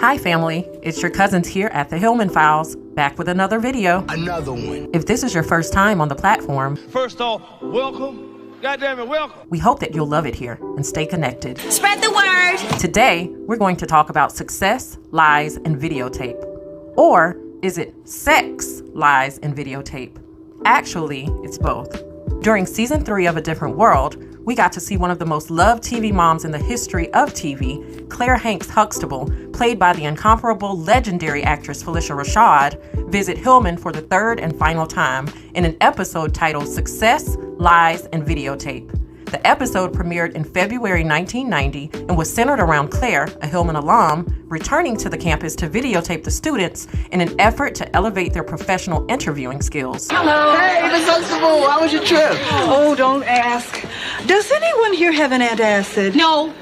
Hi family, it's your cousins here at the Hillman Files, back with another video. Another one. If this is your first time on the platform, first off, welcome. Goddamn it, welcome. We hope that you'll love it here and stay connected. Spread the word. Today, we're going to talk about success, lies, and videotape. Or is it sex, lies, and videotape? Actually, it's both. During season 3 of A Different World, we got to see one of the most loved TV moms in the history of TV, Claire Hanks Huxtable, played by the incomparable legendary actress Phylicia Rashad, visit Hillman for the third and final time in an episode titled Success, Lies, and Videotape. The episode premiered in February 1990 and was centered around Claire, a Hillman alum, returning to the campus to videotape the students in an effort to elevate their professional interviewing skills. Hello. Hey, Miss Huxtable, how was your trip? Oh, don't ask. Does anyone here have an antacid? No.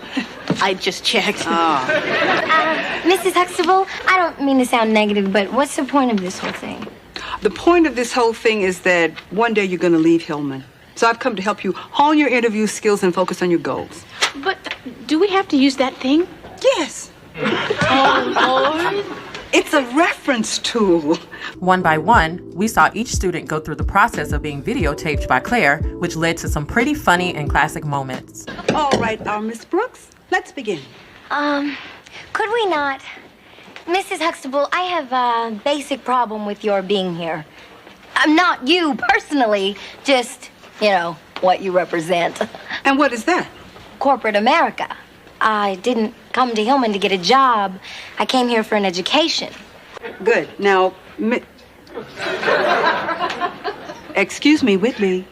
I just checked. Mrs. Huxtable, I don't mean to sound negative, but what's the point of this whole thing? The point of this whole thing is that one day you're going to leave Hillman. So I've come to help you hone your interview skills and focus on your goals. But do we have to use that thing? Yes. Oh, Lord. It's a reference tool. One by one, we saw each student go through the process of being videotaped by Claire, which led to some pretty funny and classic moments. All right, Miss Brooks, let's begin. Could we not? Mrs. Huxtable, I have a basic problem with your being here. Not you personally, just, what you represent. And what is that? Corporate America. I didn't come to Hillman to get a job. I came here for an education. Good. Now, excuse me, Whitley.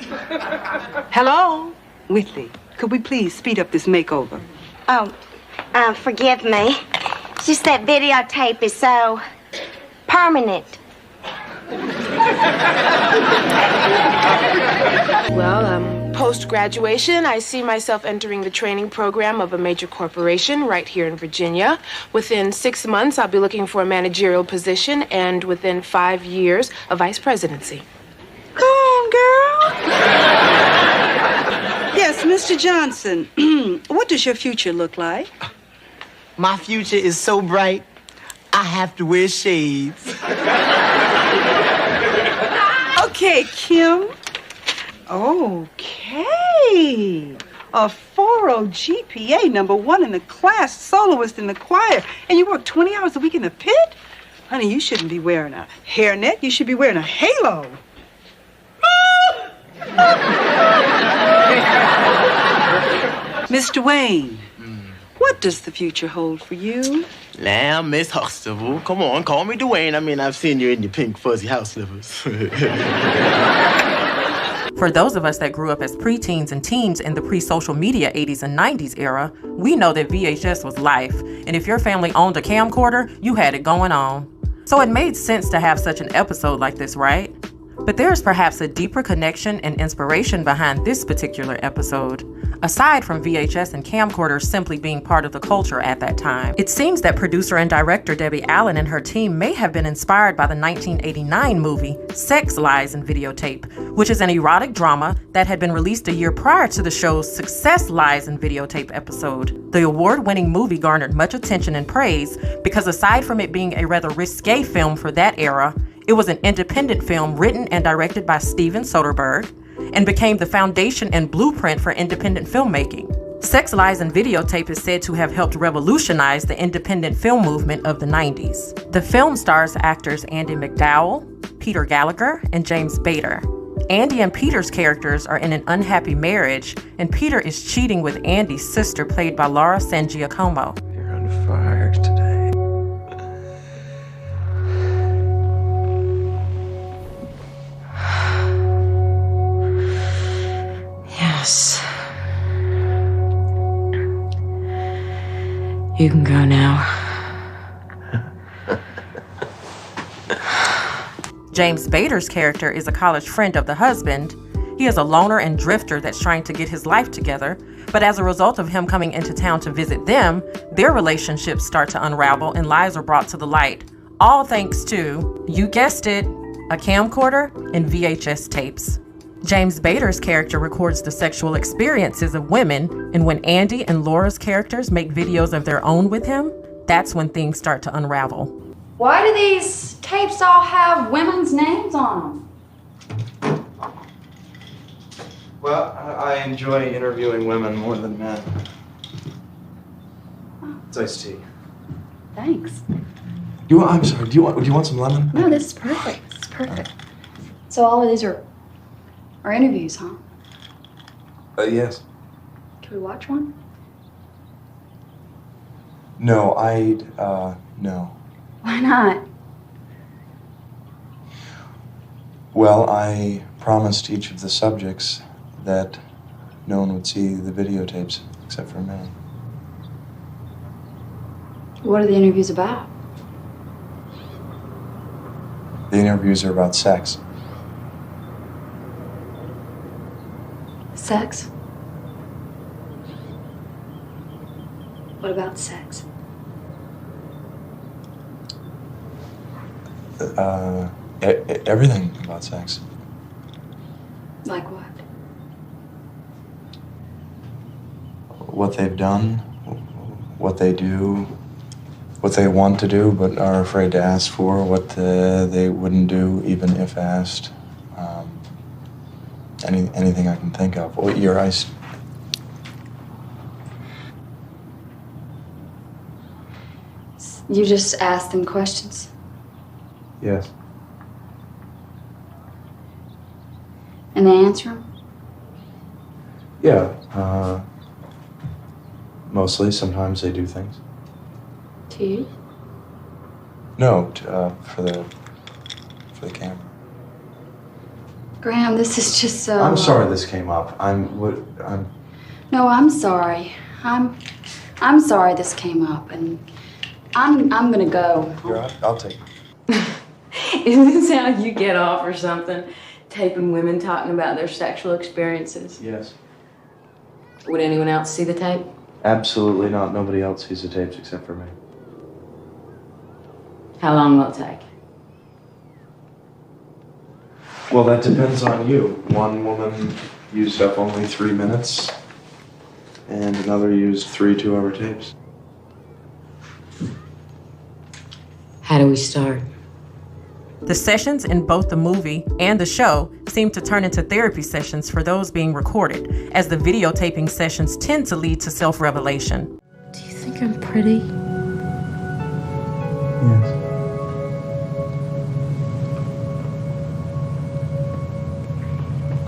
Hello? Whitley, could we please speed up this makeover? Forgive me. It's just that videotape is so permanent. Well, post-graduation, I see myself entering the training program of a major corporation right here in Virginia. Within 6 months, I'll be looking for a managerial position, and within 5 years, a vice presidency. Go on, girl. Yes, Mr. Johnson, what does your future look like? My future is so bright, I have to wear shades. Okay, Kim. Okay. A 4.0 GPA, #1 in the class, soloist in the choir, and you work 20 hours a week in the pit? Honey, you shouldn't be wearing a hairnet. You should be wearing a halo. Mr. Wayne, what does the future hold for you? Now, Miss Huxtable, come on, call me Dwayne. I've seen you in your pink fuzzy house slippers. For those of us that grew up as preteens and teens in the pre-social media 80s and 90s era, we know that VHS was life, and if your family owned a camcorder, you had it going on. So it made sense to have such an episode like this, right? But there's perhaps a deeper connection and inspiration behind this particular episode. Aside from VHS and camcorders simply being part of the culture at that time, it seems that producer and director Debbie Allen and her team may have been inspired by the 1989 movie Sex, Lies, and Videotape, which is an erotic drama that had been released a year prior to the show's Success, Lies, and Videotape episode. The award-winning movie garnered much attention and praise because aside from it being a rather risque film for that era, it was an independent film written and directed by Steven Soderbergh and became the foundation and blueprint for independent filmmaking. Sex, Lies, and Videotape is said to have helped revolutionize the independent film movement of the 90s. The film stars actors Andie MacDowell, Peter Gallagher, and James Bader. Andie and Peter's characters are in an unhappy marriage, and Peter is cheating with Andie's sister, played by Laura San Giacomo. You're under fire today. Yes. You can go now. James Bader's character is a college friend of the husband. He is a loner and drifter that's trying to get his life together, but as a result of him coming into town to visit them, their relationships start to unravel and lies are brought to the light. All thanks to, you guessed it, a camcorder and VHS tapes. James Bader's character records the sexual experiences of women, and when Andie and Laura's characters make videos of their own with him, that's when things start to unravel. Why do these tapes all have women's names on them? Well, I enjoy interviewing women more than men. It's iced tea. Thanks. I'm sorry. Do you want some lemon? No, this is perfect. This is perfect. So all of these are interviews, huh? Yes. Can we watch one? No, no. Why not? Well, I promised each of the subjects that no one would see the videotapes except for me. What are the interviews about? The interviews are about sex. Sex? What about sex? Everything about sex. Like what? What they've done, what they do, what they want to do but are afraid to ask for, what they wouldn't do even if asked. Anything I can think of. What your eyes? You just ask them questions? Yes. And they answer them? Yeah. Mostly. Sometimes they do things. To you? No, for the camera. Graham, this is just so... I'm sorry this came up. No, I'm sorry. I'm sorry this came up, and I'm gonna go. You're right. I'll take it. Isn't this how you get off or something? Taping women talking about their sexual experiences? Yes. Would anyone else see the tape? Absolutely not. Nobody else sees the tapes except for me. How long will it take? Well, that depends on you. One woman used up only 3 minutes, and another used 3 2-hour tapes. How do we start? The sessions in both the movie and the show seem to turn into therapy sessions for those being recorded, as the videotaping sessions tend to lead to self-revelation. Do you think I'm pretty? Yes.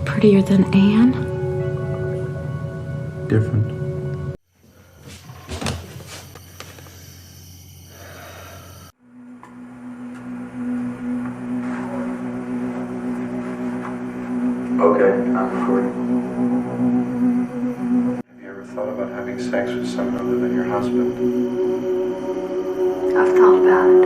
Prettier than Anne? Different. Okay, I'm recording. Have you ever thought about having sex with someone other than your husband? I've thought about it.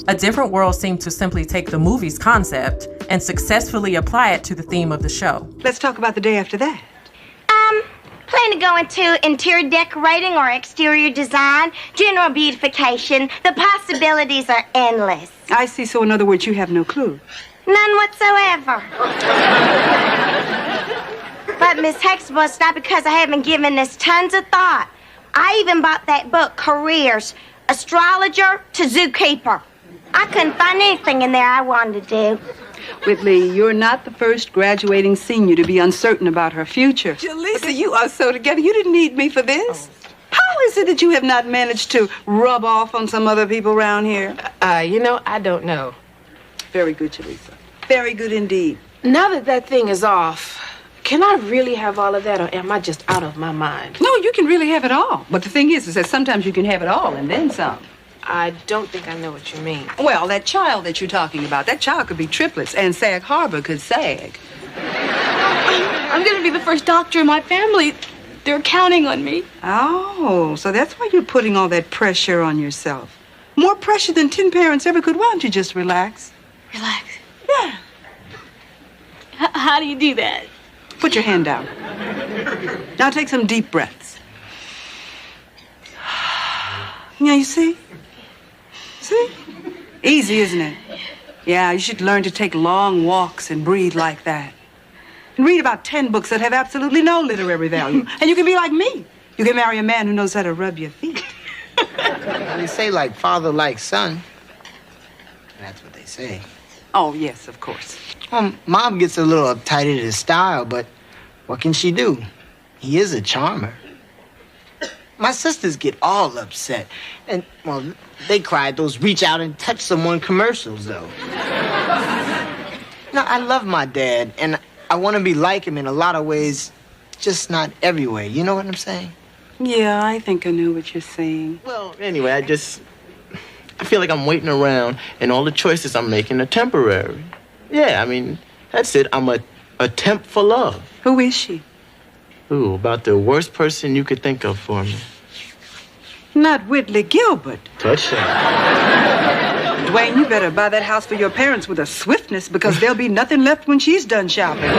A Different World seemed to simply take the movie's concept and successfully apply it to the theme of the show. Let's talk about the day after that. Plan to go into interior decorating or exterior design, general beautification. The possibilities are endless. I see, so in other words, you have no clue. None whatsoever. But, Miss Huxtable, it's not because I haven't given this tons of thought. I even bought that book, Careers, Astrologer to Zookeeper. I couldn't find anything in there I wanted to do. Whitley, you're not the first graduating senior to be uncertain about her future. Jaleesa, you are so together. You didn't need me for this. How is it that you have not managed to rub off on some other people around here? I don't know. Very good, Jaleesa. Very good indeed. Now that thing is off, can I really have all of that, or am I just out of my mind? No, you can really have it all. But the thing is that sometimes you can have it all and then some. I don't think I know what you mean. Well, that child that you're talking about, that child could be triplets, and Sag Harbor could sag. I'm gonna be the first doctor in my family. They're counting on me. Oh, so that's why you're putting all that pressure on yourself. More pressure than 10 parents ever could. Why don't you just relax? Relax. Yeah. How do you do that? Put your hand down. Now take some deep breaths. Yeah, you see? See? Easy, isn't it? Yeah, you should learn to take long walks and breathe like that. And read about 10 books that have absolutely no literary value. And you can be like me. You can marry a man who knows how to rub your feet. They say like father, like son. That's what they say. Oh, yes, of course. Mom gets a little uptight at his style, but what can she do? He is a charmer. My sisters get all upset. And, well, they cry at those reach out and touch someone commercials, though. No, I love my dad, and I want to be like him in a lot of ways, just not every way. You know what I'm saying? Yeah, I think I know what you're saying. Well, anyway, I feel like I'm waiting around, and all the choices I'm making are temporary. Yeah, I mean, that's it. I'm a temp for love. Who is she? Ooh, about the worst person you could think of for me. Not Whitley Gilbert. Touch that. Dwayne, you better buy that house for your parents with a swiftness because there'll be nothing left when she's done shopping.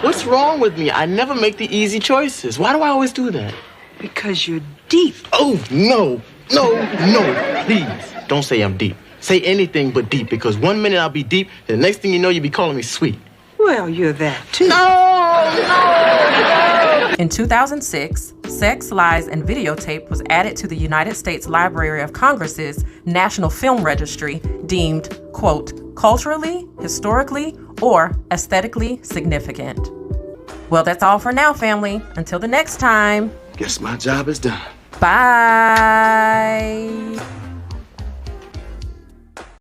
What's wrong with me? I never make the easy choices. Why do I always do that? Because you're deep. Oh, no. No. Please, don't say I'm deep. Say anything but deep, because 1 minute I'll be deep, and the next thing you know, you'll be calling me sweet. Well, you're that, too. No! In 2006, Sex, Lies, and Videotape was added to the United States Library of Congress's National Film Registry, deemed, quote, culturally, historically, or aesthetically significant. Well, that's all for now, family. Until the next time. Guess my job is done. Bye.